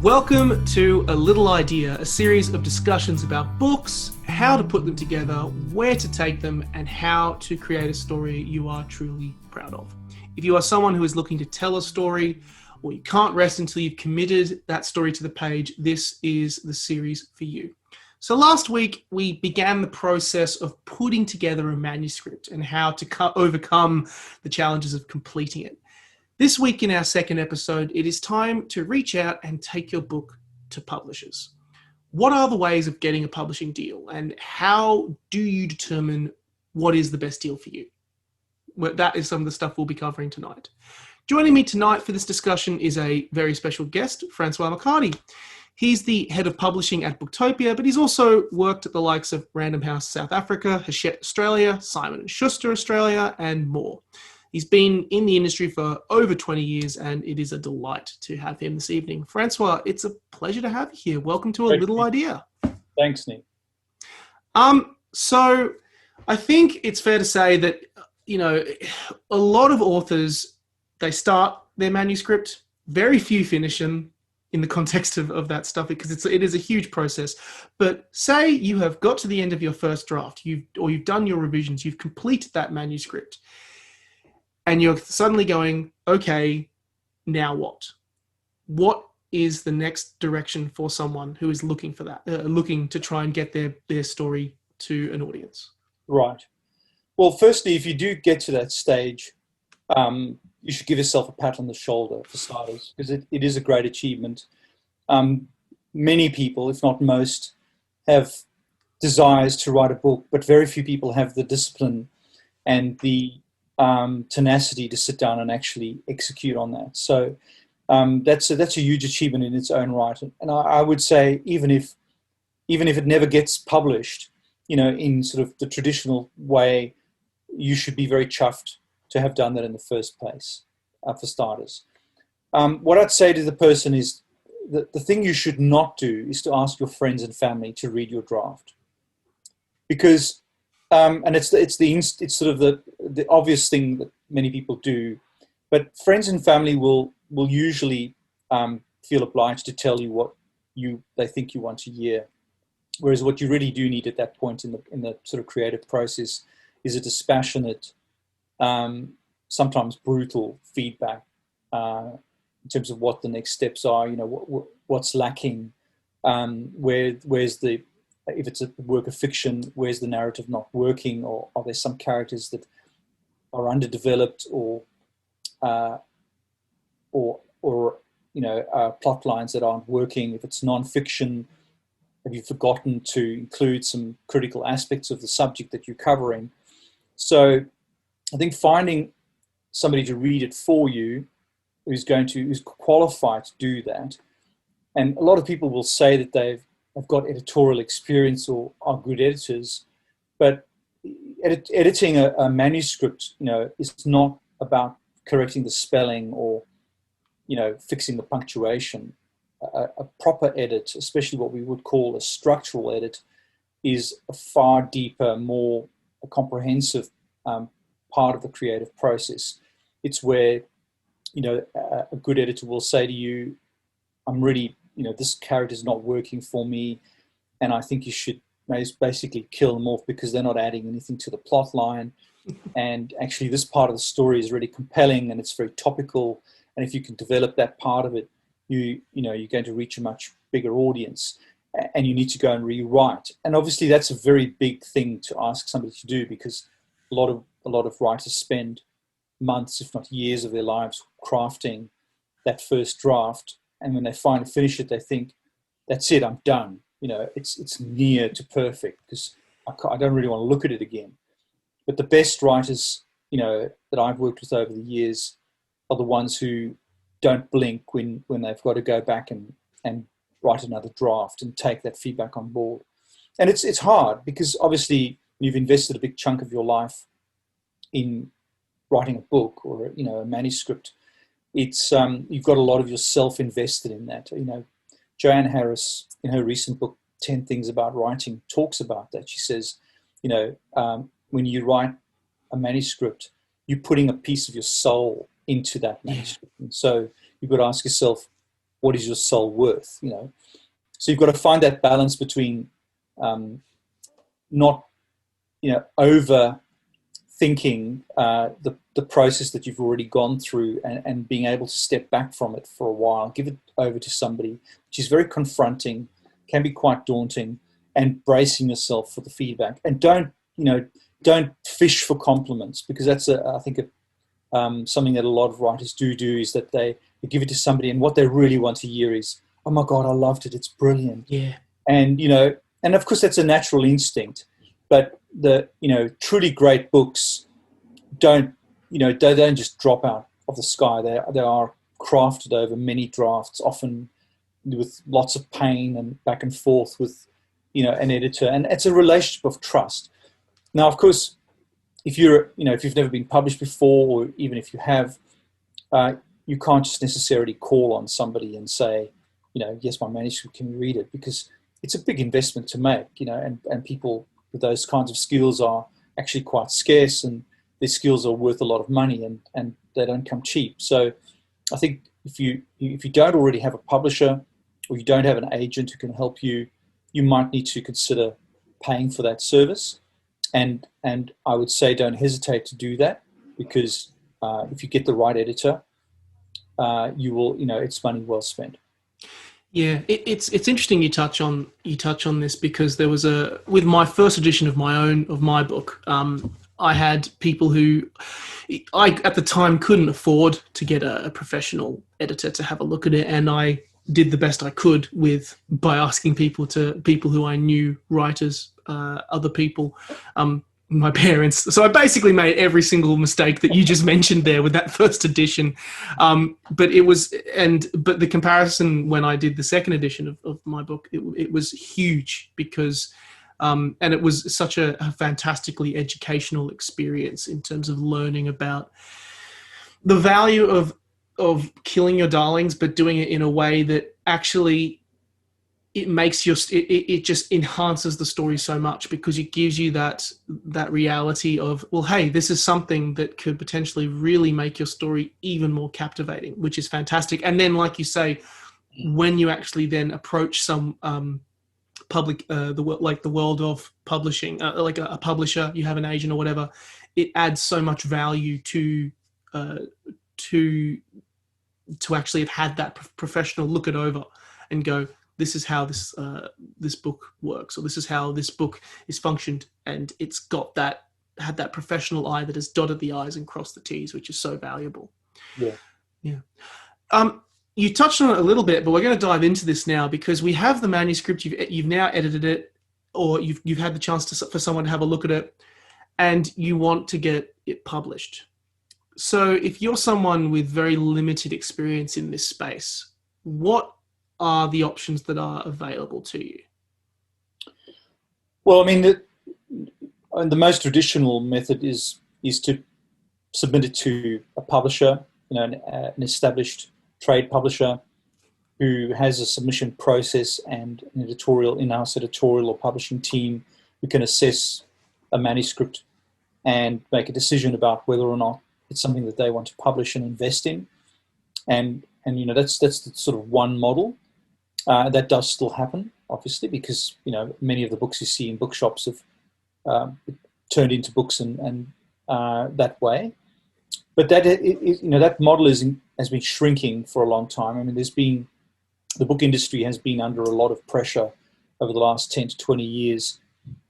Welcome to A Little Idea, a series of discussions about books, how to put them together, where to take them, and how to create a story you are truly proud of. If you are someone who is looking to tell a story, or you can't rest until you've committed that story to the page, this is the series for you. So last week, we began the process of putting together a manuscript and how to overcome the challenges of completing it. This week in our second episode, it is time to reach out and take your book to publishers. What are the ways of getting a publishing deal, and how do you determine what is the best deal for you? Well, that is some of the stuff we'll be covering tonight. Joining me tonight for this discussion is a very special guest, Franscois McHardy. He's the head of publishing at Booktopia, but he's also worked at the likes of Random House South Africa, Hachette Australia, Simon & Schuster Australia, and more. He's been in the industry for over 20 years, and it is a delight to have him this evening. Francois, it's a pleasure to have you here. Welcome to A Little Idea. Thanks, Nick. So I think it's fair to say that, a lot of authors, they start their manuscript, very few finish them in the context of that stuff, because it is a huge process. But say you have got to the end of your first draft, you've done your revisions, you've completed that manuscript, and you're suddenly going, okay, now what? What is the next direction for someone who is looking for that, looking to try and get their story to an audience? Right. Well, firstly, if you do get to that stage, you should give yourself a pat on the shoulder, for starters, because it is a great achievement. Many people, if not most, have desires to write a book, but very few people have the discipline and the tenacity to sit down and actually execute on that. So that's a huge achievement in its own right. And I would say even if it never gets published, in sort of the traditional way, you should be very chuffed to have done that in the first place, for starters. What I'd say to the person is that the thing you should not do is to ask your friends and family to read your draft, because and it's sort of the obvious thing that many people do, but friends and family will usually feel obliged to tell you what they think you want to hear. Whereas what you really do need at that point in the sort of creative process is a dispassionate, sometimes brutal feedback in terms of what the next steps are. What's lacking, where's the, if it's a work of fiction, where's the narrative not working, or are there some characters that are underdeveloped, or plot lines that aren't working? If it's non-fiction, have you forgotten to include some critical aspects of the subject that you're covering? So I think finding somebody to read it for you who's qualified to do that. And a lot of people will say that they've got editorial experience or are good editors, but editing a manuscript, is not about correcting the spelling or, fixing the punctuation. A proper edit, especially what we would call a structural edit, is a far deeper, more comprehensive part of the creative process. It's where, a good editor will say to you, I'm really, this character is not working for me, and I think you should basically kill them off because they're not adding anything to the plot line. And actually this part of the story is really compelling and it's very topical. And if you can develop that part of it, you're going to reach a much bigger audience, and you need to go and rewrite. And obviously that's a very big thing to ask somebody to do, because a lot of writers spend months, if not years of their lives crafting that first draft. And when they finally finish it, they think, that's it, I'm done. It's near to perfect because I don't really want to look at it again. But the best writers, that I've worked with over the years are the ones who don't blink when they've got to go back and write another draft and take that feedback on board. And it's hard because obviously you've invested a big chunk of your life in writing a book or, a manuscript. It's you've got a lot of yourself invested in that. Joanne Harris, in her recent book, 10 Things About Writing, talks about that. She says, when you write a manuscript, you're putting a piece of your soul into that manuscript. And so you've got to ask yourself, what is your soul worth? So you've got to find that balance between not over thinking the process that you've already gone through, and being able to step back from it for a while, give it over to somebody, which is very confronting, can be quite daunting, and bracing yourself for the feedback. And don't fish for compliments, because that's I think something that a lot of writers do is that they give it to somebody, and what they really want to hear is, "Oh my God, I loved it. It's brilliant." Yeah. And and of course that's a natural instinct, but the truly great books they don't just drop out of the sky. They are crafted over many drafts, often with lots of pain and back and forth with an editor, and it's a relationship of trust. Now, of course, if you've never been published before, or even if you have, you can't just necessarily call on somebody and say, yes, my manuscript, can you read it? Because it's a big investment to make, and people with those kinds of skills are actually quite scarce, and their skills are worth a lot of money, and they don't come cheap. So I think if you don't already have a publisher, or you don't have an agent who can help you, you might need to consider paying for that service. And I would say don't hesitate to do that, because if you get the right editor, you will, it's money well spent. Yeah, it's interesting you touch on this, because there was with my first edition of my book, I had people who I at the time couldn't afford to get a professional editor to have a look at it, and I did the best I could by asking people who I knew, writers, other people, my parents. So I basically made every single mistake that you just mentioned there with that first edition. But the comparison when I did the second edition of my book, it was huge, because and it was such a fantastically educational experience in terms of learning about the value of killing your darlings, but doing it in a way that actually it makes it just enhances the story so much, because it gives you that reality of, well, hey, this is something that could potentially really make your story even more captivating, which is fantastic. And then, like you say, when you actually then approach some public, the world of publishing, like a publisher, you have an agent or whatever, it adds so much value to actually have had that professional look it over and go, this is how this book works, or this is how this book is functioned, and it's had that professional eye that has dotted the I's and crossed the T's, which is so valuable. Yeah. You touched on it a little bit, but we're going to dive into this now, because we have the manuscript. You've now edited it, or you've had the chance for someone to have a look at it, and you want to get it published. So if you're someone with very limited experience in this space, what are the options that are available to you? Well, I mean, the most traditional method is to submit it to a publisher, an established trade publisher who has a submission process and an in-house editorial or publishing team who can assess a manuscript and make a decision about whether or not it's something that they want to publish and invest in. And that's the sort of one model. That does still happen, obviously, because many of the books you see in bookshops have turned into books and that way. But that model has been shrinking for a long time. I mean, the book industry has been under a lot of pressure over the last 10 to 20 years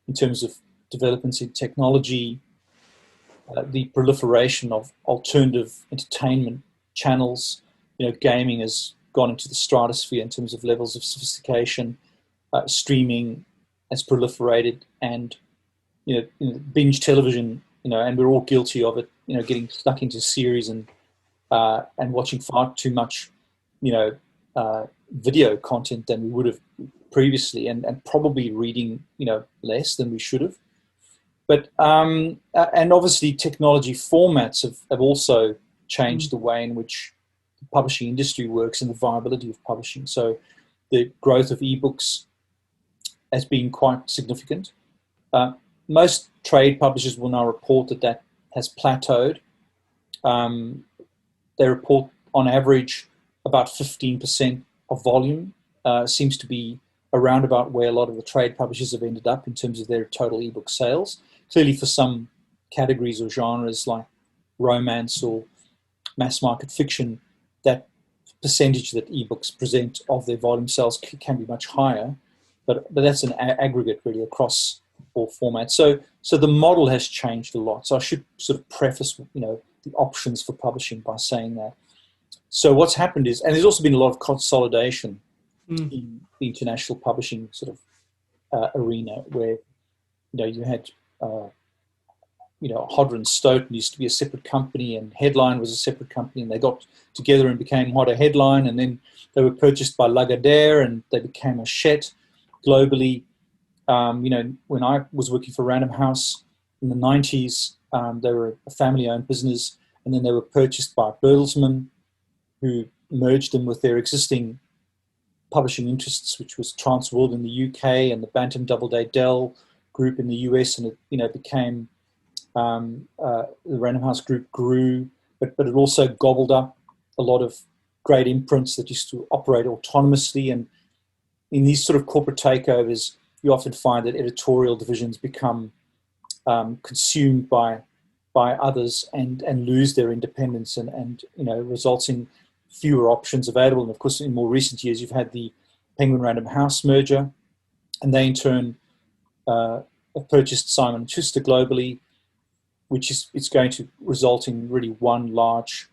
in terms of developments in technology, the proliferation of alternative entertainment channels. Gaming has gone into the stratosphere in terms of levels of sophistication. Streaming has proliferated, and binge television. And we're all guilty of it. Getting stuck into series and watching far too much, video content than we would have previously, and probably reading, less than we should have. But and obviously technology formats have also changed the way in which the publishing industry works and the viability of publishing. So the growth of ebooks has been quite significant. Most trade publishers will now report that has plateaued. They report on average about 15% of volume seems to be around about where a lot of the trade publishers have ended up in terms of their total ebook sales. Clearly for some categories or genres like romance or mass market fiction, that percentage that ebooks present of their volume sales can be much higher, but that's an aggregate really across all formats. So the model has changed a lot. So I should sort of preface, the options for publishing by saying that. So what's happened is, and there's also been a lot of consolidation in the international publishing sort of arena, where you had Hodder and Stoughton used to be a separate company, and Headline was a separate company, and they got together and became Hodder Headline, and then they were purchased by Lagardère, and they became Hachette globally. When I was working for Random House in the 90s, they were a family-owned business, and then they were purchased by Bertelsmann, who merged them with their existing publishing interests, which was Transworld in the UK and the Bantam Doubleday Dell group in the US, and it became the Random House group grew, but it also gobbled up a lot of great imprints that used to operate autonomously. And in these sort of corporate takeovers, you often find that editorial divisions become consumed by others and lose their independence, and results in fewer options available. And of course, in more recent years, you've had the Penguin Random House merger, and they in turn have purchased Simon & Schuster globally, which it's going to result in really one large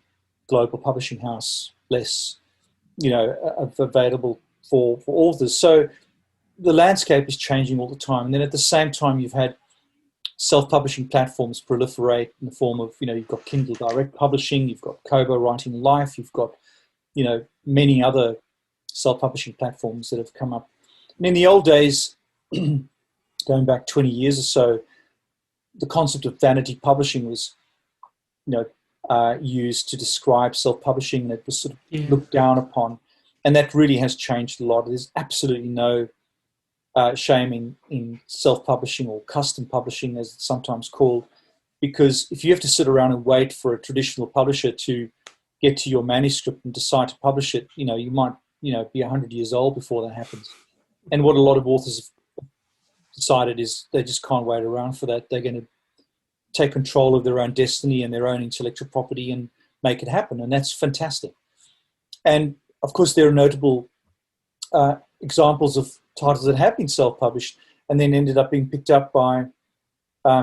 global publishing house less, available for authors. So the landscape is changing all the time. And then at the same time, you've had self-publishing platforms proliferate in the form of, you've got Kindle Direct Publishing, you've got Kobo Writing Life, you've got, many other self-publishing platforms that have come up. And in the old days, going back 20 years or so, the concept of vanity publishing was, used to describe self-publishing, and it was sort of looked down upon. And that really has changed a lot. There's absolutely no shame in self-publishing, or custom publishing as it's sometimes called, because if you have to sit around and wait for a traditional publisher to get to your manuscript and decide to publish it, you might be 100 years old before that happens. And what a lot of authors have decided is they just can't wait around for that. They're going to take control of their own destiny and their own intellectual property and make it happen, and that's fantastic. And of course, there are notable examples of titles that have been self-published and then ended up being picked up by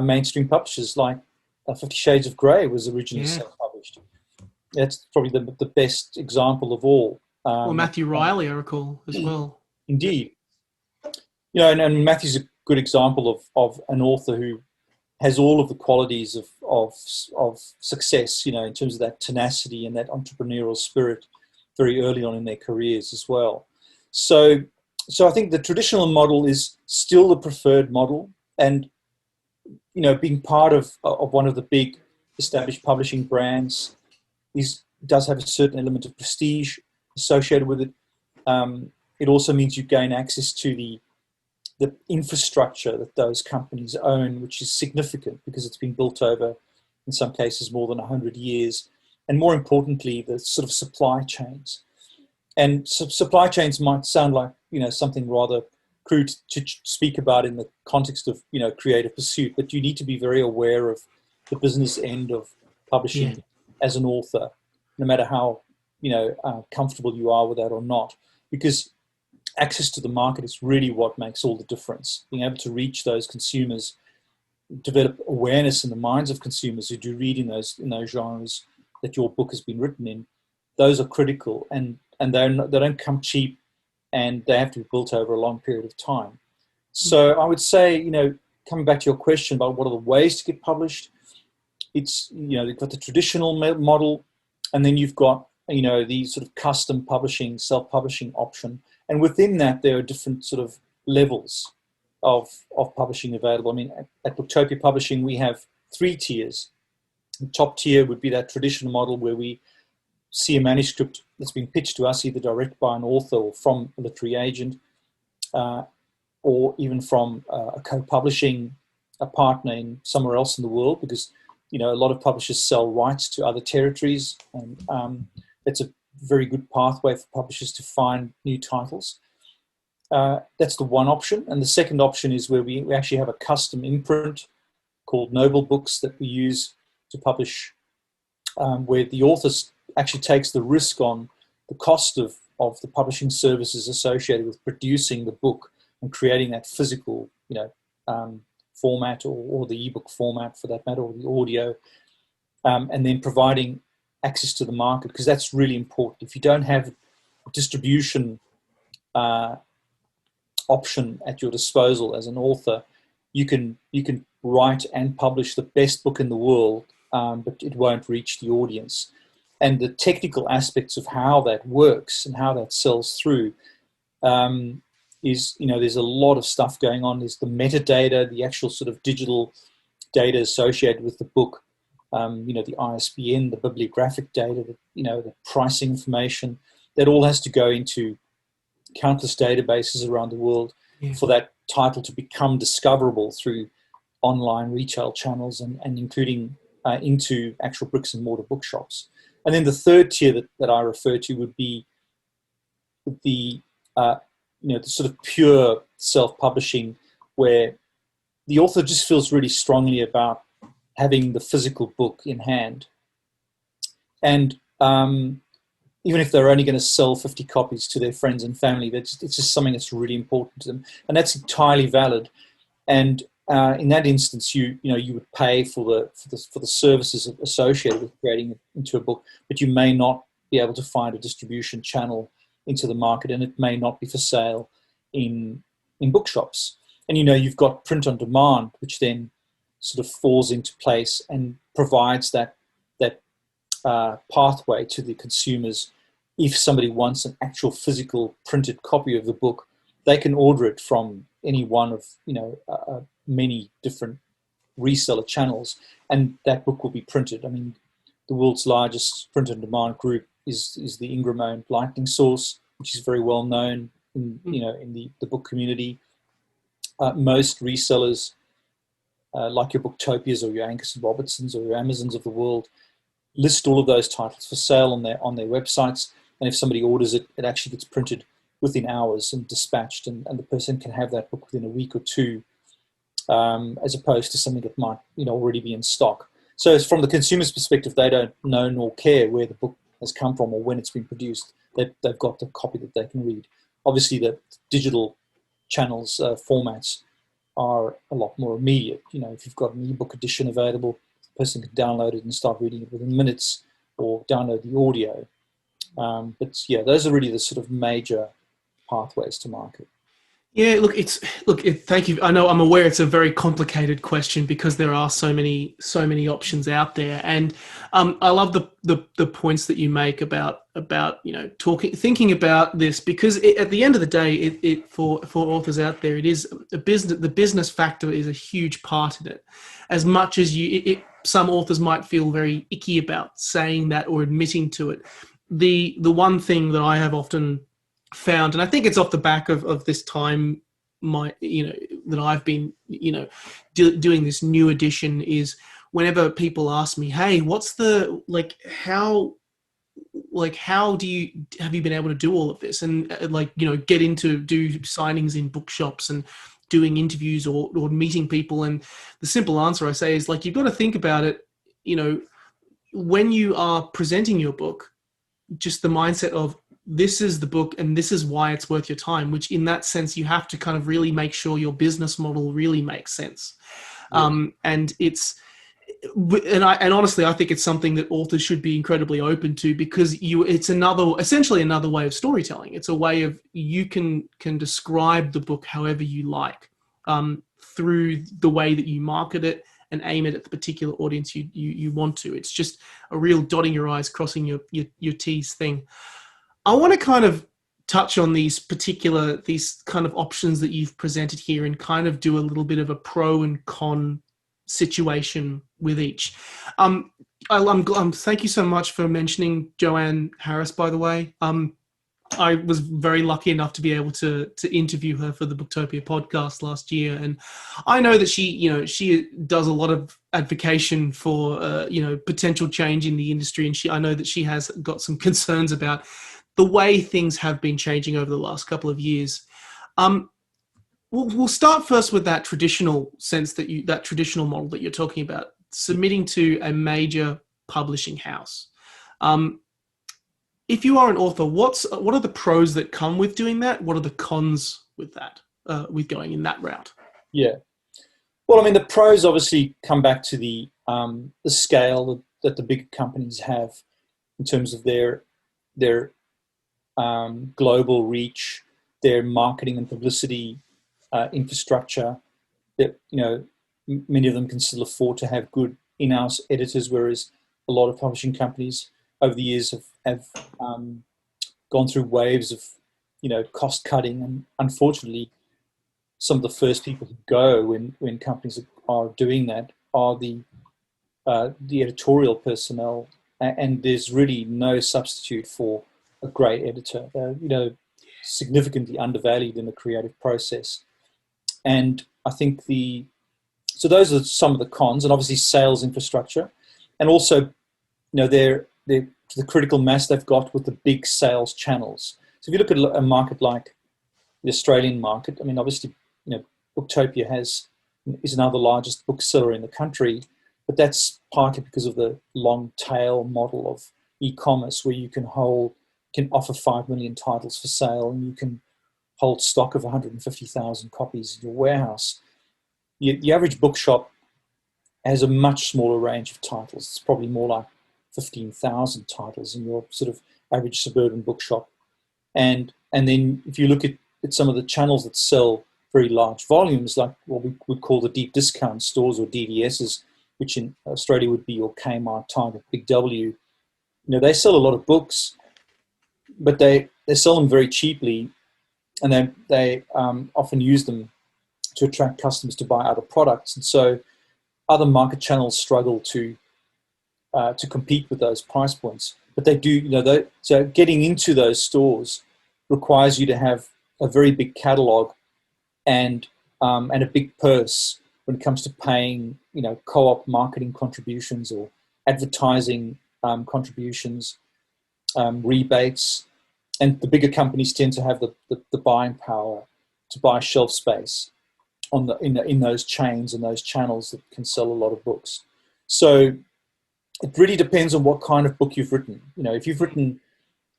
mainstream publishers, like 50 Shades of Grey was originally self-published. That's probably the best example of all. Or Matthew Riley, I recall, as well. Indeed. And Matthew's a good example of an author who has all of the qualities of success, in terms of that tenacity and that entrepreneurial spirit very early on in their careers as well. So I think the traditional model is still the preferred model, and being part of one of the big established publishing brands does have a certain element of prestige associated with it. It also means you gain access to the infrastructure that those companies own, which is significant because it's been built over, in some cases, more than 100 years. And more importantly, the sort of supply chains. And supply chains might sound like, something rather crude to speak about in the context of, creative pursuit, but you need to be very aware of the business end of publishing as an author, no matter how, comfortable you are with that or not, because access to the market is really what makes all the difference. Being able to reach those consumers, develop awareness in the minds of consumers who do read in those genres that your book has been written in, those are critical, and they don't come cheap, and they have to be built over a long period of time. So I would say, coming back to your question about what are the ways to get published, it's, you've got the traditional model, and then you've got, the sort of custom publishing, self-publishing option. And within that, there are different sort of levels of publishing available. I mean, at Booktopia Publishing, we have 3 tiers. The top tier would be that traditional model where we see a manuscript that's been pitched to us, either direct by an author or from a literary agent, or even from a co-publishing partner in somewhere else in the world, because a lot of publishers sell rights to other territories, and it's a very good pathway for publishers to find new titles. That's the one option. And the second option is where we actually have a custom imprint called Noble Books that we use to publish, where the author actually takes the risk on the cost of the publishing services associated with producing the book and creating that physical, format or the ebook format for that matter, or the audio, and then providing access to the market, because that's really important. If you don't have a distribution option at your disposal as an author, you can write and publish the best book in the world, but it won't reach the audience. And the technical aspects of how that works and how that sells through is, there's a lot of stuff going on. There's the metadata, the actual sort of digital data associated with the book, the ISBN, the bibliographic data, the pricing information. That all has to go into countless databases around the world for that title to become discoverable through online retail channels and including into actual bricks and mortar bookshops. And then the third tier that I refer to would be the sort of pure self-publishing, where the author just feels really strongly about having the physical book in hand. And even if they're only going to sell 50 copies to their friends and family, it's just something that's really important to them. And that's entirely valid. And in that instance, you would pay for the services associated with creating it into a book, but you may not be able to find a distribution channel into the market, and it may not be for sale in bookshops. And you've got print on demand, which then sort of falls into place and provides that pathway to the consumers. If somebody wants an actual physical printed copy of the book, they can order it from any one of many different reseller channels, and that book will be printed. I mean, the world's largest print on demand group is the Ingram-owned Lightning Source, which is very well known in the book community. Most resellers, like your Booktopias or your Angus and Robertsons or your Amazons of the world, list all of those titles for sale on their websites. And if somebody orders it, it actually gets printed within hours and dispatched, and the person can have that book within a week or two, as opposed to something that might already be in stock. So from the consumer's perspective, they don't know nor care where the book has come from or when it's been produced. They've got the copy that they can read. Obviously, the digital channels, formats, are a lot more immediate. If you've got an ebook edition available, the person can download it and start reading it within minutes, or download the audio. But yeah, those are really the sort of major pathways to market. Yeah, thank you. I know, I'm aware it's a very complicated question because there are so many options out there, and I love the points that you make about thinking about this, because at the end of the day, it for authors out there, it is a business. The business factor is a huge part of it. As much as some authors might feel very icky about saying that or admitting to it, the one thing that I have often found, and I think it's off the back of this time that I've been doing this new edition, is whenever people ask me, hey, what's the how have you been able to do all of this, and get into do signings in bookshops and doing interviews or meeting people, and the simple answer I say is, you've got to think about it, when you are presenting your book, just the mindset of, this is the book and this is why it's worth your time, which in that sense, you have to kind of really make sure your business model really makes sense. Yes. And honestly, I think it's something that authors should be incredibly open to, because it's essentially another way of storytelling. It's a way of, you can describe the book however you like, through the way that you market it and aim it at the particular audience you want to. It's just a real dotting your I's, crossing your T's thing. I want to kind of touch on these kind of options that you've presented here, and kind of do a little bit of a pro and con situation with each. Thank you so much for mentioning Joanne Harris, by the way. I was very lucky enough to be able to interview her for the Booktopia podcast last year, and I know that she does a lot of advocacy for potential change in the industry, and I know that she has got some concerns about the way things have been changing over the last couple of years. We'll start first with that traditional sense that traditional model that you're talking about, submitting to a major publishing house. If you are an author, what are the pros that come with doing that? What are the cons with that, with going in that route? Yeah. Well, I mean, the pros obviously come back to the scale that the big companies have in terms of their global reach, their marketing and publicity infrastructure. That many of them can still afford to have good in-house editors, whereas a lot of publishing companies over the years have gone through waves of cost cutting, and unfortunately some of the first people who go when companies are doing that are the editorial personnel, and there's really no substitute for a great editor. Significantly undervalued in the creative process. And I think so those are some of the cons, and obviously sales infrastructure, and also the critical mass they've got with the big sales channels. So if you look at a market like the Australian market, I mean, obviously, Booktopia is now the largest bookseller in the country, but that's partly because of the long tail model of e-commerce, where you can offer 5 million titles for sale, and you can hold stock of 150,000 copies in your warehouse. The average bookshop has a much smaller range of titles. It's probably more like 15,000 titles in your sort of average suburban bookshop. And then if you look at some of the channels that sell very large volumes, like what we would call the deep discount stores or DDSs, which in Australia would be your Kmart, Target, Big W, they sell a lot of books, but they sell them very cheaply, and they often use them to attract customers to buy other products. And so other market channels struggle to compete with those price points. But they do, so getting into those stores requires you to have a very big catalog and a big purse when it comes to paying, co-op marketing contributions or advertising contributions, rebates. And the bigger companies tend to have the buying power to buy shelf space in those chains and those channels that can sell a lot of books. So it really depends on what kind of book you've written. If you've written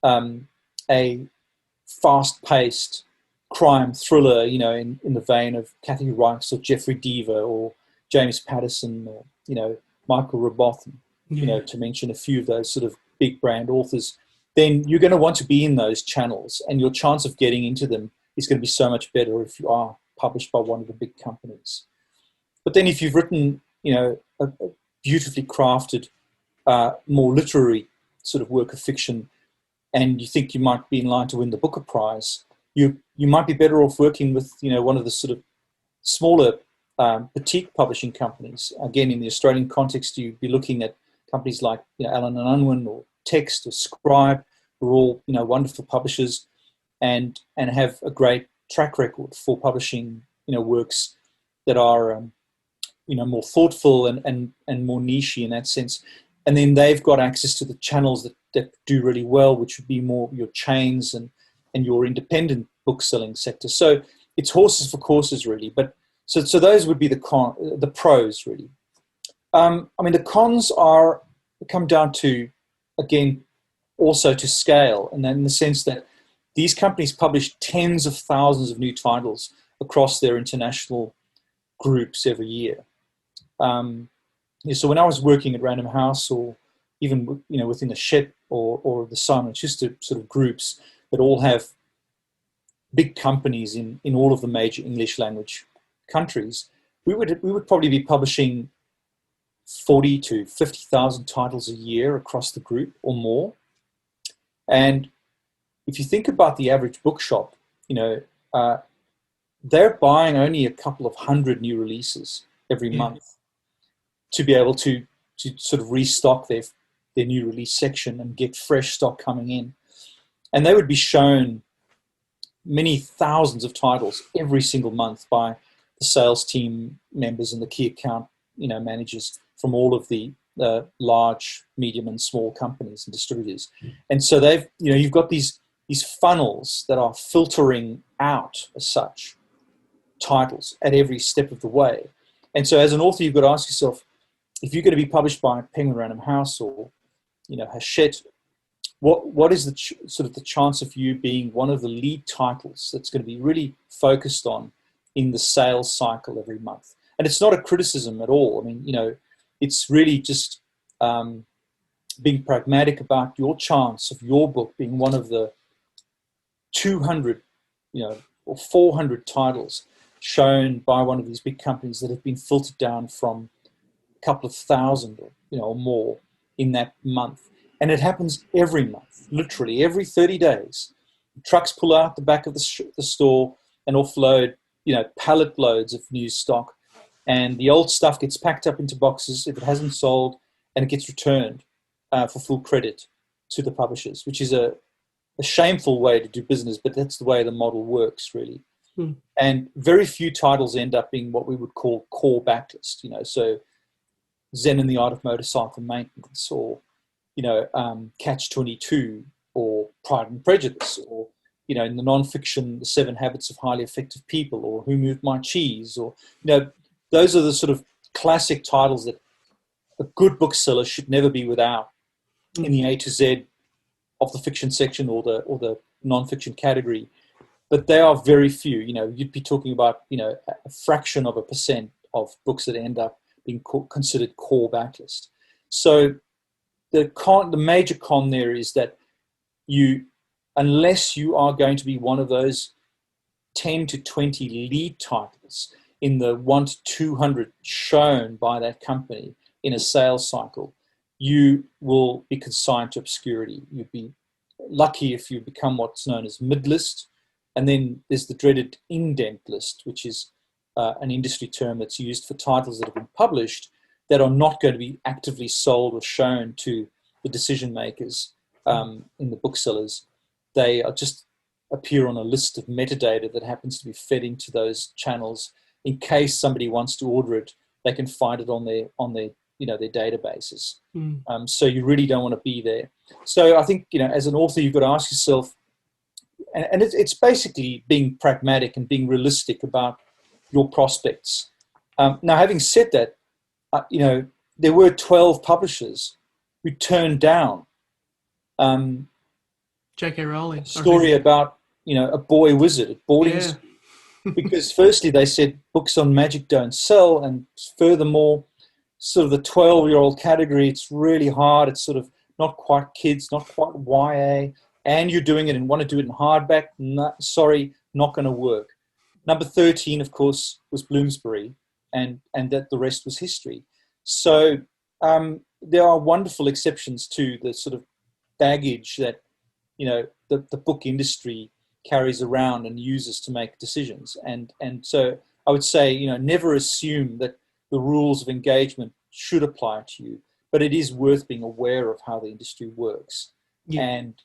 a fast-paced crime thriller, in the vein of Kathy Reichs or Jeffrey Deaver or James Patterson or Michael Robotham, to mention a few of those sort of big brand authors, then you're going to want to be in those channels, and your chance of getting into them is going to be so much better if you are published by one of the big companies. But then if you've written, a beautifully crafted, more literary sort of work of fiction, and you think you might be in line to win the Booker Prize, you might be better off working with, one of the sort of smaller boutique publishing companies. Again, in the Australian context, you'd be looking at companies like Allen and Unwin or Text or Scribe, who are all wonderful publishers and have a great track record for publishing works that are more thoughtful and more niche in that sense. And then they've got access to the channels that do really well, which would be more your chains and your independent book selling sector. So it's horses for courses, really. But so those would be the pros, really. I mean, the cons come down to, again, also to scale, and then in the sense that these companies publish tens of thousands of new titles across their international groups every year. So when I was working at Random House, or even within the SHIP or the Simon & Schuster sort of groups that all have big companies in all of the major English language countries, we would probably be publishing 40 to 50,000 titles a year across the group or more. And if you think about the average bookshop, they're buying only a couple of hundred new releases every month to be able to sort of restock their new release section and get fresh stock coming in. and they would be shown many thousands of titles every single month by the sales team members and the key account managers from all of the large, medium, and small companies and distributors. And so you've got these funnels that are filtering out as such titles at every step of the way. And so as an author, you've got to ask yourself, if you're going to be published by Penguin Random House or Hachette, what is the chance of you being one of the lead titles that's going to be really focused on in the sales cycle every month? And it's not a criticism at all. I mean, it's really just being pragmatic about your chance of your book being one of the 200, or 400 titles shown by one of these big companies that have been filtered down from a couple of thousand, or more in that month. And it happens every month, literally every 30 days. Trucks pull out the back of the store and offload, pallet loads of new stock. And the old stuff gets packed up into boxes if it hasn't sold, and it gets returned for full credit to the publishers, which is a shameful way to do business, but that's the way the model works, really. And very few titles end up being what we would call core backlist, so Zen and the Art of Motorcycle Maintenance, or Catch-22, or Pride and Prejudice, or in the non-fiction, The 7 Habits of Highly Effective People, or Who Moved My Cheese, or those are the sort of classic titles that a good bookseller should never be without in the A to Z of the fiction section or the non-fiction category. But they are very few. You'd be talking about a fraction of a percent of books that end up being considered core backlist. So the major con there is that unless you are going to be one of those 10 to 20 lead titles in the 1 to 200 shown by that company in a sales cycle, you will be consigned to obscurity. You'd be lucky if you become what's known as mid-list. And then there's the dreaded indent list, which is an industry term that's used for titles that have been published that are not going to be actively sold or shown to the decision makers in the booksellers. They are just appear on a list of metadata that happens to be fed into those channels. In case somebody wants to order it, they can find it on their their databases. So you really don't want to be there. So I think as an author, you've got to ask yourself, and it's basically being pragmatic and being realistic about your prospects. Now, having said that, there were 12 publishers who turned down J.K. Rowling. A story about a boy wizard at boarding school. Because firstly, they said books on magic don't sell, and furthermore, sort of the 12-year-old category, it's really hard. It's sort of not quite kids, not quite YA, and you're doing it and want to do it in hardback. Sorry, not going to work. Number 13, of course, was Bloomsbury, and that the rest was history. So there are wonderful exceptions to the sort of baggage that the book industry carries around and uses to make decisions. And so I would say, never assume that the rules of engagement should apply to you, but it is worth being aware of how the industry works and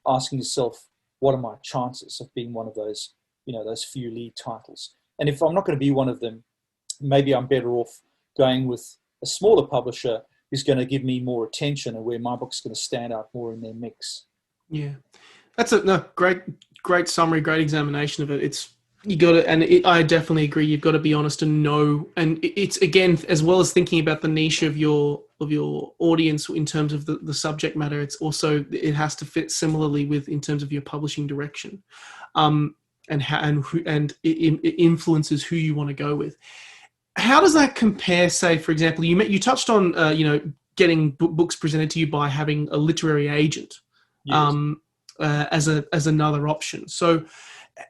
asking yourself, what are my chances of being one of those, those few lead titles? And if I'm not going to be one of them, maybe I'm better off going with a smaller publisher who's going to give me more attention and where my book's going to stand out more in their mix. Yeah, that's a great summary, great examination of it. I definitely agree. You've got to be honest and know. And it's, again, as well as thinking about the niche of your audience in terms of the subject matter, it's also, it has to fit similarly with in terms of your publishing direction, and it influences who you want to go with. How does that compare? Say, for example, you touched on getting books presented to you by having a literary agent. Yes. As another option. So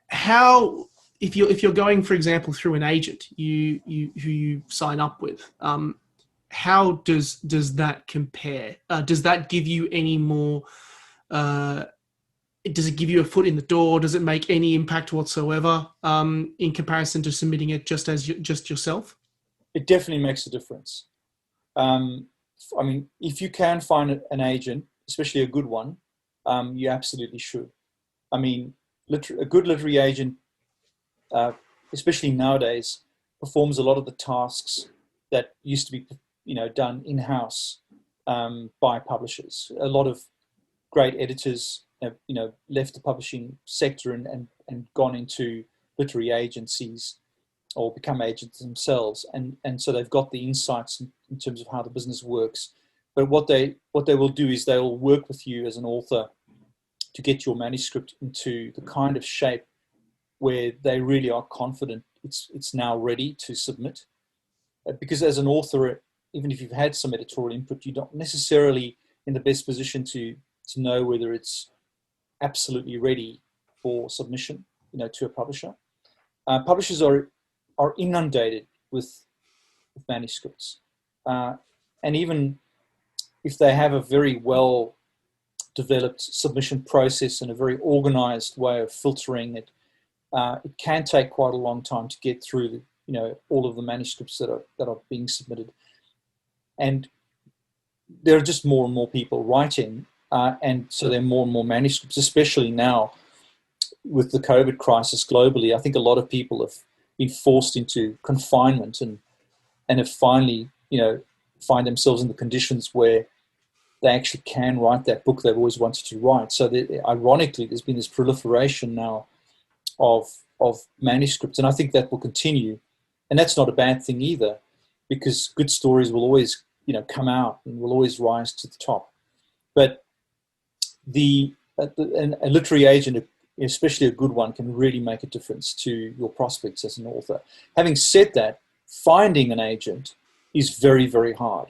how, if you're going, for example, through an agent who you sign up with, how does that compare? Does that give you any more, does it give you a foot in the door? Does it make any impact whatsoever in comparison to submitting it just yourself? It definitely makes a difference. If you can find an agent, especially a good one, you absolutely should. I mean, a good literary agent, especially nowadays, performs a lot of the tasks that used to be, done in-house by publishers. A lot of great editors have, left the publishing sector and gone into literary agencies or become agents themselves, and so they've got the insights in terms of how the business works. But what they will do is they will work with you as an author to get your manuscript into the kind of shape where they really are confident it's now ready to submit. Because as an author, even if you've had some editorial input, you're not necessarily in the best position to know whether it's absolutely ready for submission, to a publisher. Publishers are inundated with manuscripts, and even if they have a very well developed submission process and a very organized way of filtering it, it can take quite a long time to get through all of the manuscripts that are being submitted. And there are just more and more people writing, and so there are more and more manuscripts, especially now with the COVID crisis globally. I think a lot of people have been forced into confinement and have finally, find themselves in the conditions where they actually can write that book they've always wanted to write. So ironically, there's been this proliferation now of manuscripts, and I think that will continue. And that's not a bad thing either, because good stories will always, come out and will always rise to the top. But a literary agent, especially a good one, can really make a difference to your prospects as an author. Having said that, finding an agent is very, very hard.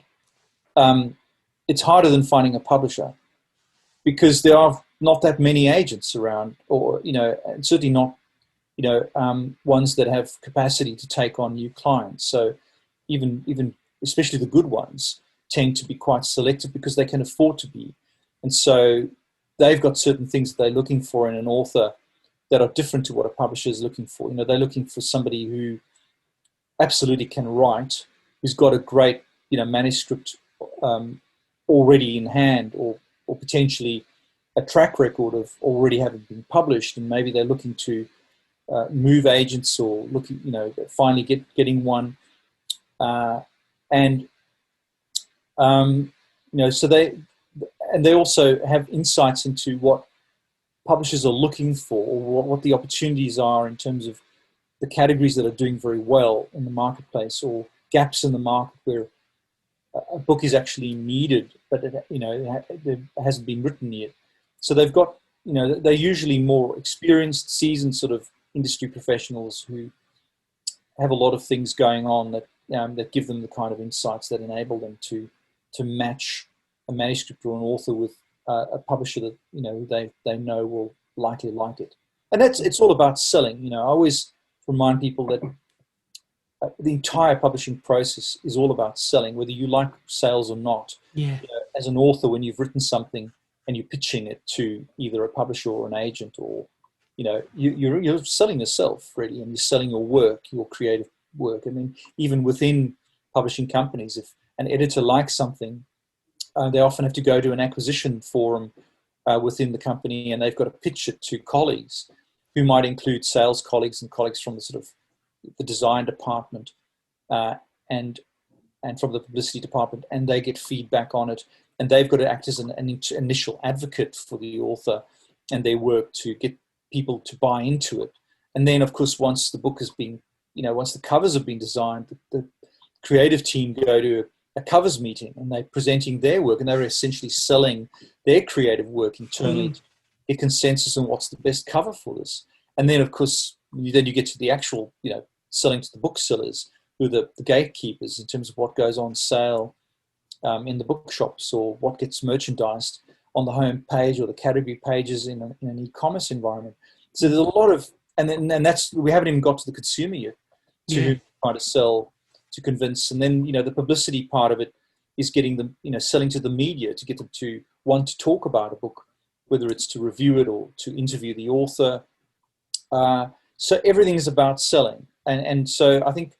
It's harder than finding a publisher, because there are not that many agents around, or and certainly not ones that have capacity to take on new clients. So even especially the good ones tend to be quite selective because they can afford to be, and so they've got certain things that they're looking for in an author that are different to what a publisher is looking for. They're looking for somebody who absolutely can write, who's got a great manuscript already in hand, or potentially a track record of already having been published, and maybe they're looking to move agents, or looking, finally getting one, so they also have insights into what publishers are looking for, or what the opportunities are in terms of the categories that are doing very well in the marketplace, or gaps in the market where a book is actually needed, but it hasn't been written yet. So they've got, they're usually more experienced, seasoned sort of industry professionals who have a lot of things going on that give them the kind of insights that enable them to match a manuscript or an author with a publisher that they know will likely like it. And it's all about selling. I always remind people that the entire publishing process is all about selling, whether you like sales or not. Yeah. As an author, when you've written something and you're pitching it to either a publisher or an agent, or you're selling yourself really, and you're selling your work, your creative work. I mean, even within publishing companies, if an editor likes something, they often have to go to an acquisition forum within the company, and they've got to pitch it to colleagues who might include sales colleagues and colleagues from the sort of the design department and from the publicity department, and they get feedback on it, and they've got to act as an initial advocate for the author, and they work to get people to buy into it. And then, of course, once the book has been, once the covers have been designed, the creative team go to a covers meeting, and they're presenting their work, and they're essentially selling their creative work internally to get consensus on what's the best cover for this. And then, of course, then you get to the actual, selling to the booksellers, who are the gatekeepers in terms of what goes on sale in the bookshops, or what gets merchandised on the home page or the category pages in an e-commerce environment. So there's a lot of, and that's, we haven't even got to the consumer yet to try to sell, to convince. And then, the publicity part of it is getting them, selling to the media to get them to want to talk about a book, whether it's to review it or to interview the author. So everything is about selling. And so I think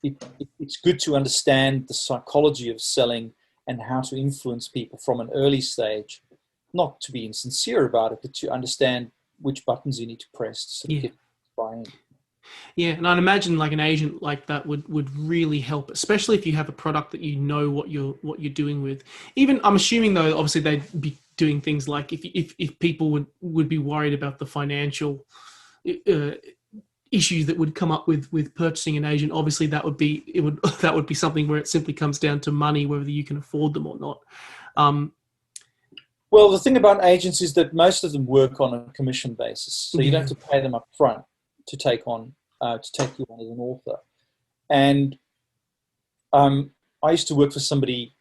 it's good to understand the psychology of selling and how to influence people from an early stage, not to be insincere about it, but to understand which buttons you need to press to sort of Yeah. get buy-in. Yeah, and I'd imagine like an agent like that would really help, especially if you have a product that you know what you're doing with. Even I'm assuming though, obviously they'd be doing things like if people would be worried about the financial issues that would come up with purchasing an agent. Obviously, that would be that would be something where it simply comes down to money, whether you can afford them or not. Well, the thing about agents is that most of them work on a commission basis, so you don't have to pay them up front to take you on as an author. And I used to work for somebody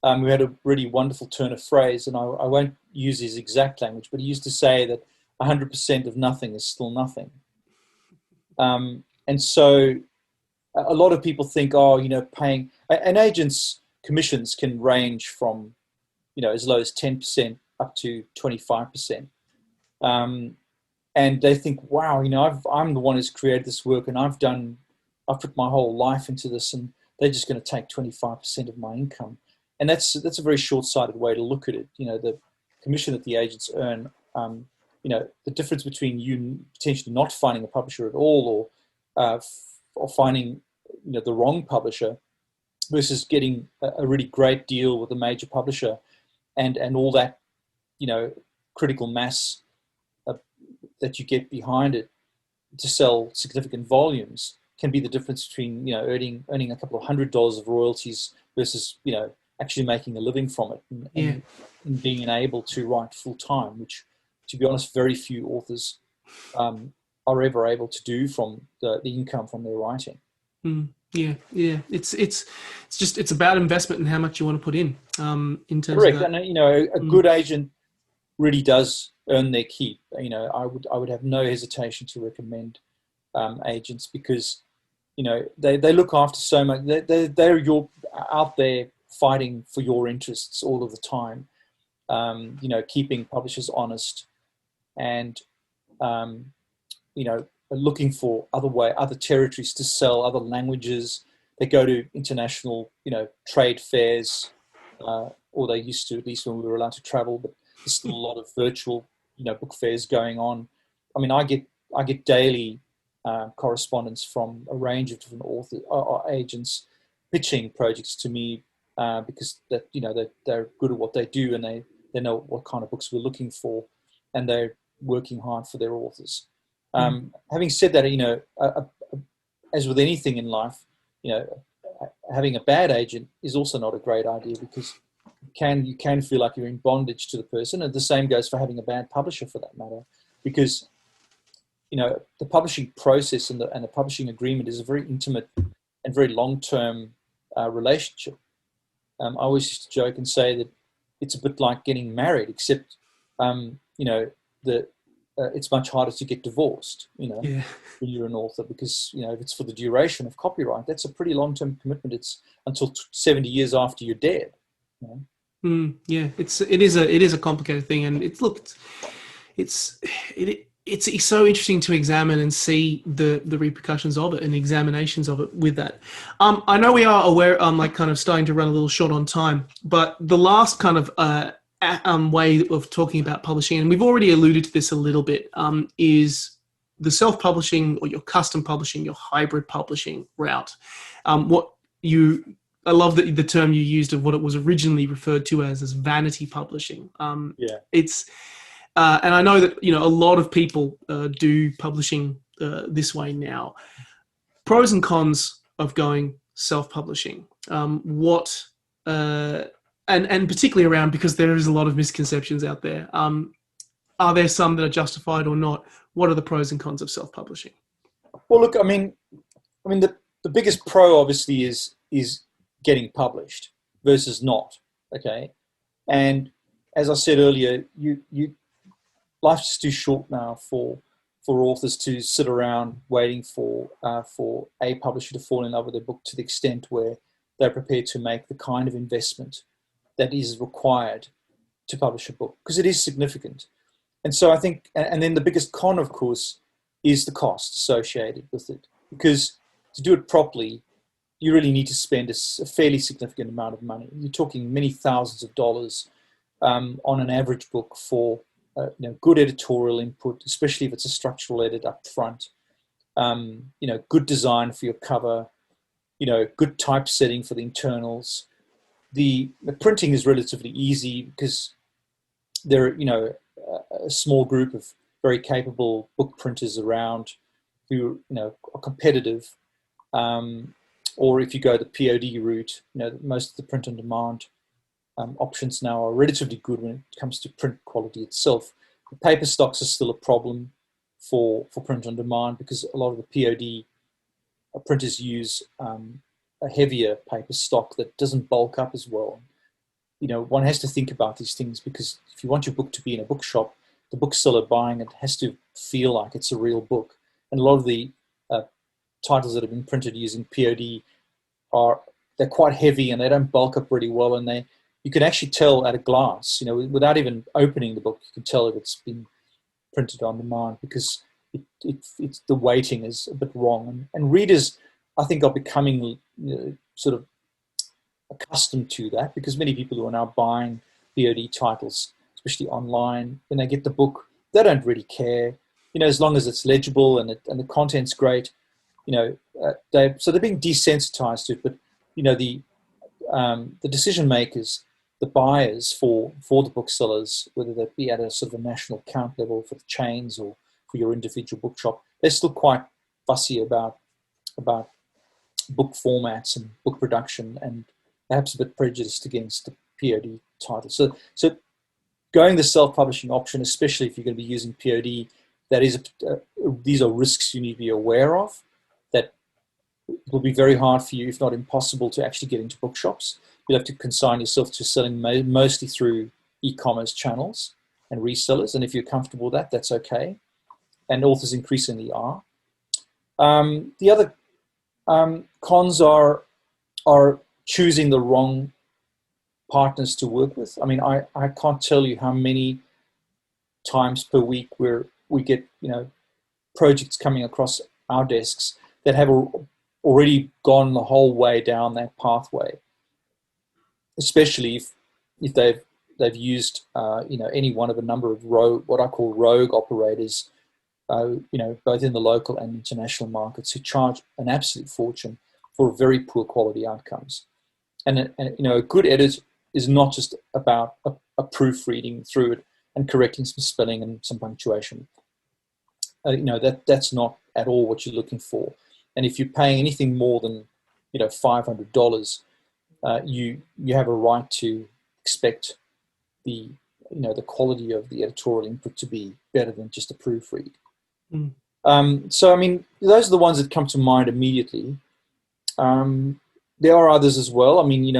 who had a really wonderful turn of phrase, and I won't use his exact language, but he used to say that 100% of nothing is still nothing. And so a lot of people think, paying an agent's commissions can range from, as low as 10% up to 25%. And they think, wow, I'm the one who's created this work, and I've put my whole life into this, and they're just going to take 25% of my income. And that's a very short-sighted way to look at it. The commission that the agents earn, the difference between you potentially not finding a publisher at all, or finding the wrong publisher, versus getting a really great deal with a major publisher, and all that critical mass that you get behind it to sell significant volumes, can be the difference between earning a couple of $100 of royalties versus actually making a living from it, and being able to write full time, which, to be honest, very few authors are ever able to do from the income from their writing. Yeah. It's about investment and how much you want to put in terms Correct. of that. And a good agent really does earn their keep. I would have no hesitation to recommend agents, because they look after so much. They're out there fighting for your interests all of the time. Keeping publishers honest, and looking for other territories to sell, other languages. They go to international trade fairs, or they used to, at least when we were allowed to travel. But there's still a lot of virtual book fairs going on. I mean, I get daily correspondence from a range of different authors or agents pitching projects to me, because that they're good at what they do, and they know what kind of books we're looking for, and they're working hard for their authors. Having said that, as with anything in life, having a bad agent is also not a great idea, because you can feel like you're in bondage to the person, and the same goes for having a bad publisher, for that matter, because the publishing process and the publishing agreement is a very intimate and very long-term relationship. I always used to joke and say that it's a bit like getting married, except it's much harder to get divorced, when you're an author, because if it's for the duration of copyright, that's a pretty long-term commitment. It's until 70 years after you're dead. It is a complicated thing, and it's so interesting to examine and see the repercussions of it and examinations of it with that. I know we are aware, kind of starting to run a little short on time, but the last kind of way of talking about publishing, and we've already alluded to this a little bit, is the self-publishing or your custom publishing, your hybrid publishing route. I love the term you used of what it was originally referred to as vanity publishing. It's and I know that a lot of people do publishing this way now. Pros and cons of going self-publishing. And particularly around, because there is a lot of misconceptions out there. Are there some that are justified or not? What are the pros and cons of self-publishing? Well, look, I mean, the biggest pro obviously is getting published versus not. Okay, and as I said earlier, life's just too short now for authors to sit around waiting for a publisher to fall in love with their book to the extent where they're prepared to make the kind of investment that is required to publish a book, because it is significant. And so I think, and then the biggest con, of course, is the cost associated with it, because to do it properly, you really need to spend a fairly significant amount of money. You're talking many thousands of dollars on an average book for good editorial input, especially if it's a structural edit up front. Good design for your cover. Good typesetting for the internals. The printing is relatively easy because there are, a small group of very capable book printers around who, are competitive. Or if you go the POD route, most of the print on demand options now are relatively good when it comes to print quality itself. The paper stocks are still a problem for print on demand because a lot of the POD printers use a heavier paper stock that doesn't bulk up as well. One has to think about these things because if you want your book to be in a bookshop, the bookseller buying it has to feel like it's a real book. And a lot of the titles that have been printed using POD they're quite heavy and they don't bulk up really well, and you can actually tell at a glance, without even opening the book, you can tell if it's been printed on demand because it's the weighting is a bit wrong. And readers, I think, are becoming sort of accustomed to that because many people who are now buying POD titles, especially online, when they get the book, they don't really care, as long as it's legible and the content's great. They're being desensitized to it, but the decision makers, the buyers for the booksellers, whether that be at a sort of a national account level for the chains or for your individual bookshop, they're still quite fussy about book formats and book production, and perhaps a bit prejudiced against the POD title. So going the self-publishing option, especially if you're going to be using POD, these are risks you need to be aware of. That it will be very hard for you, if not impossible, to actually get into bookshops. You'll have to consign yourself to selling mostly through e-commerce channels and resellers, and if you're comfortable with that, that's okay. And authors increasingly are. The other cons are choosing the wrong partners to work with. I mean, I can't tell you how many times per week where we get projects coming across our desks that have already gone the whole way down that pathway, especially if they've used any one of a number of what I call rogue operators, both in the local and international markets, who charge an absolute fortune for very poor quality outcomes. And a good edit is not just about a proofreading through it and correcting some spelling and some punctuation. That's not at all what you're looking for. And if you're paying anything more than $500, you have a right to expect the quality of the editorial input to be better than just a proofread. So I mean, those are the ones that come to mind immediately. There are others as well. I mean,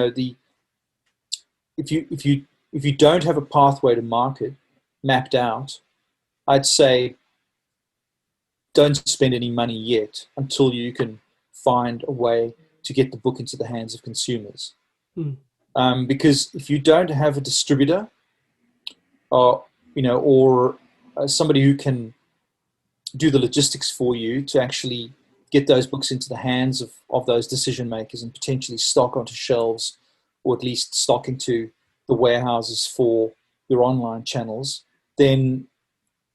if you don't have a pathway to market mapped out, I'd say don't spend any money yet until you can find a way to get the book into the hands of consumers. Because if you don't have a distributor, or somebody who can do the logistics for you to actually get those books into the hands of those decision makers and potentially stock onto shelves, or at least stock into the warehouses for your online channels, then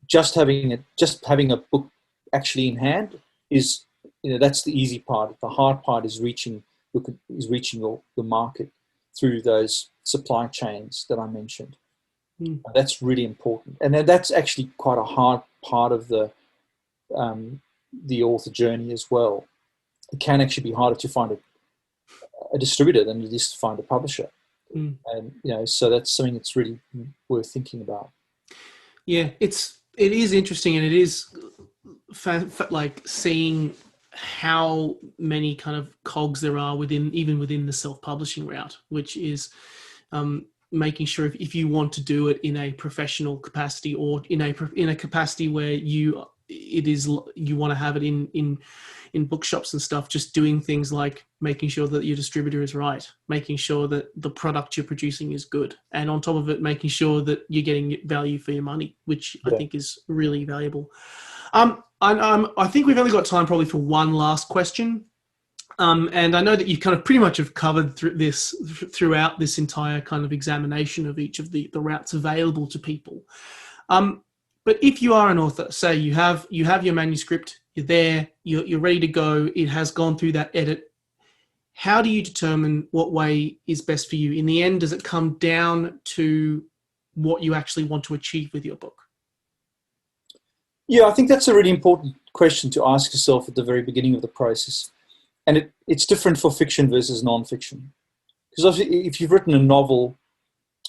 just having a book actually in hand is, that's the easy part. The hard part is reaching your market through those supply chains that I mentioned. That's really important, and that's actually quite a hard part of the author journey as well. It can actually be harder to find a distributor than it is to find a publisher. And so that's something that's really worth thinking about. Yeah, it is interesting, and it is like seeing how many kind of cogs there are even within the self-publishing route, which is making sure if you want to do it in a professional capacity, or in a capacity where you want to have it in bookshops and stuff, just doing things like making sure that your distributor is right, making sure that the product you're producing is good, and on top of it, making sure that you're getting value for your money, which I think is really valuable. I think we've only got time probably for one last question. And I know that you kind of pretty much have covered throughout this entire kind of examination of each of the routes available to people. But if you are an author, say you have your manuscript, you're there, you're ready to go, it has gone through that edit. How do you determine what way is best for you? In the end, does it come down to what you actually want to achieve with your book? Yeah, I think that's a really important question to ask yourself at the very beginning of the process. And it's different for fiction versus non-fiction. Because if you've written a novel,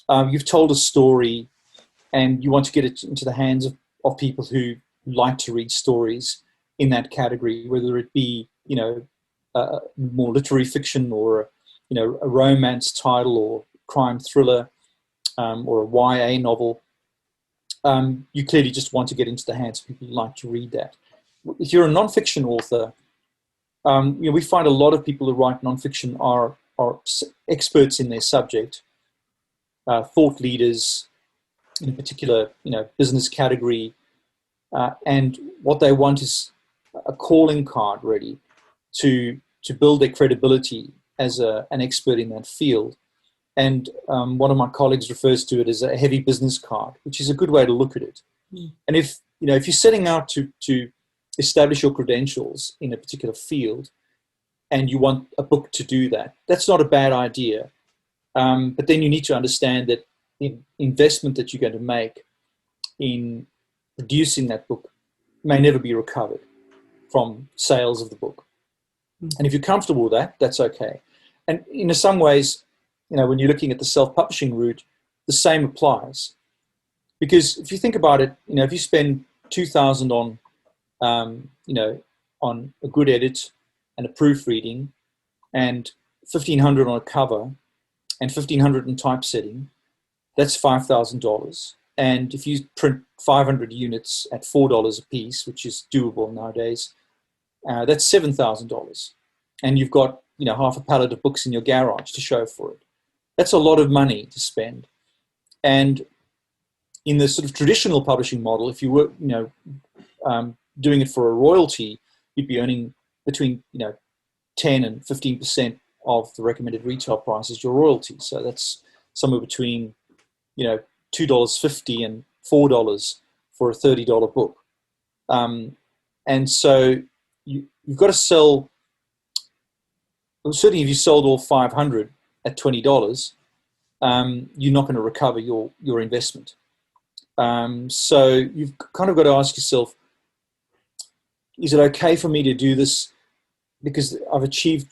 you've told a story, and you want to get it into the hands of people who like to read stories in that category, whether it be, more literary fiction, or, a romance title, or crime thriller, or a YA novel. You clearly just want to get into the hands of people who like to read that. If you're a non-fiction author, we find a lot of people who write non-fiction are experts in their subject, thought leaders in a particular, business category, and what they want is a calling card ready to build their credibility as an expert in that field. And one of my colleagues refers to it as a heavy business card, which is a good way to look at it. Mm. And if you're setting out to establish your credentials in a particular field, and you want a book to do that, that's not a bad idea. But then you need to understand that the investment that you're going to make in producing that book may never be recovered from sales of the book. Mm. And if you're comfortable with that, that's okay. And in some ways, when you're looking at the self-publishing route, the same applies. Because if you think about it, if you spend $2,000 on a good edit and a proofreading, and $1,500 on a cover, and $1,500 in typesetting, that's $5,000. And if you print 500 units at $4 a piece, which is doable nowadays, that's $7,000. And you've got half a pallet of books in your garage to show for it. That's a lot of money to spend. And in the sort of traditional publishing model, if you were doing it for a royalty, you'd be earning between 10 and 15% of the recommended retail price as your royalty. So that's somewhere between $2.50 and $4 for a $30 book. And so you've got to sell. Certainly, if you sold all 500 at $20, you're not going to recover your investment. So you've kind of got to ask yourself, is it okay for me to do this because I've achieved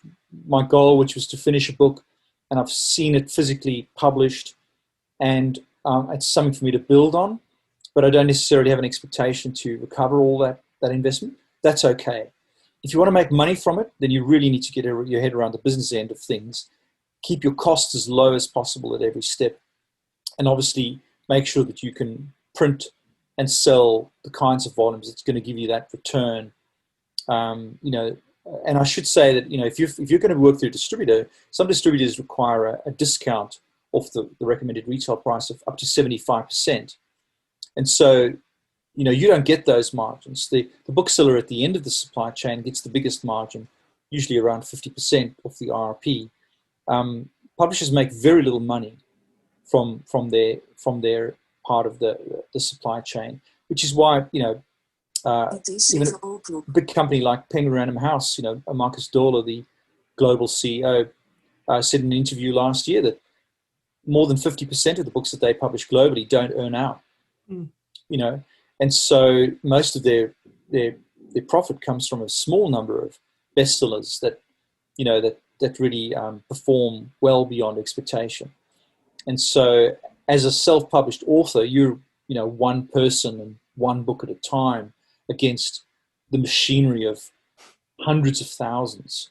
my goal, which was to finish a book, and I've seen it physically published, and it's something for me to build on, but I don't necessarily have an expectation to recover all that investment? That's okay. If you want to make money from it, then you really need to get your head around the business end of things. Keep your costs as low as possible at every step, and obviously make sure that you can print and sell the kinds of volumes that's going to give you that return. And I should say that if you're going to work through a distributor, some distributors require a discount off the recommended retail price of up to 75%, and so you don't get those margins. The bookseller at the end of the supply chain gets the biggest margin, usually around 50% of the RRP. Publishers make very little money from their part of the supply chain, which is why even a big company like Penguin Random House, Marcus Dorler, the global CEO, said in an interview last year that more than 50% of the books that they publish globally don't earn out. Mm. And so most of their profit comes from a small number of bestsellers that really perform well beyond expectation. And so as a self-published author, you're one person and one book at a time against the machinery of hundreds of thousands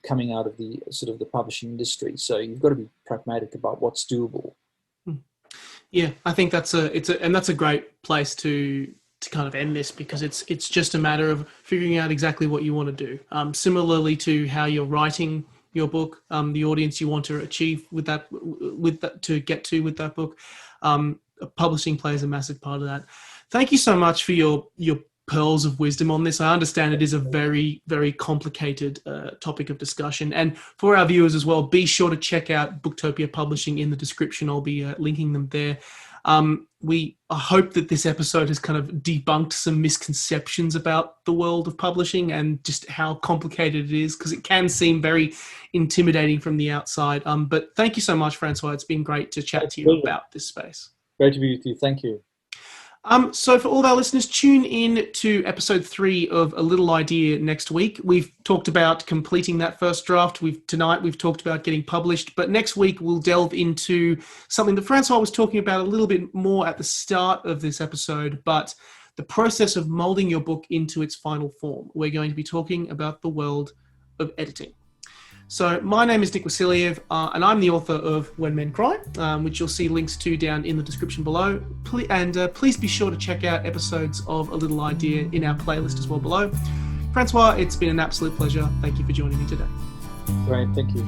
coming out of the sort of the publishing industry. So you've got to be pragmatic about what's doable. Yeah, I think that's a great place to kind of end this, because it's just a matter of figuring out exactly what you want to do. Similarly to how you're writing your book, the audience you want to achieve with that to get to with that book, publishing plays a massive part of that. Thank you so much for your pearls of wisdom on this. I understand it is a very, very complicated topic of discussion. And for our viewers as well, be sure to check out Booktopia Publishing in the description. I'll be linking them there. We hope that this episode has kind of debunked some misconceptions about the world of publishing and just how complicated it is, because it can seem very intimidating from the outside. But thank you so much, Francois. It's been great to chat to you about this space. Great to be with you. Thank you. So for all of our listeners, tune in to episode 3 of A Little Idea next week. We've talked about completing that first draft. Tonight we've talked about getting published, but next week we'll delve into something that Francois was talking about a little bit more at the start of this episode, but the process of molding your book into its final form. We're going to be talking about the world of editing. So my name is Nick Wasiliev, and I'm the author of When Men Cry, which you'll see links to down in the description below. Please be sure to check out episodes of A Little Idea in our playlist as well below. Francois, it's been an absolute pleasure. Thank you for joining me today. Great, thank you.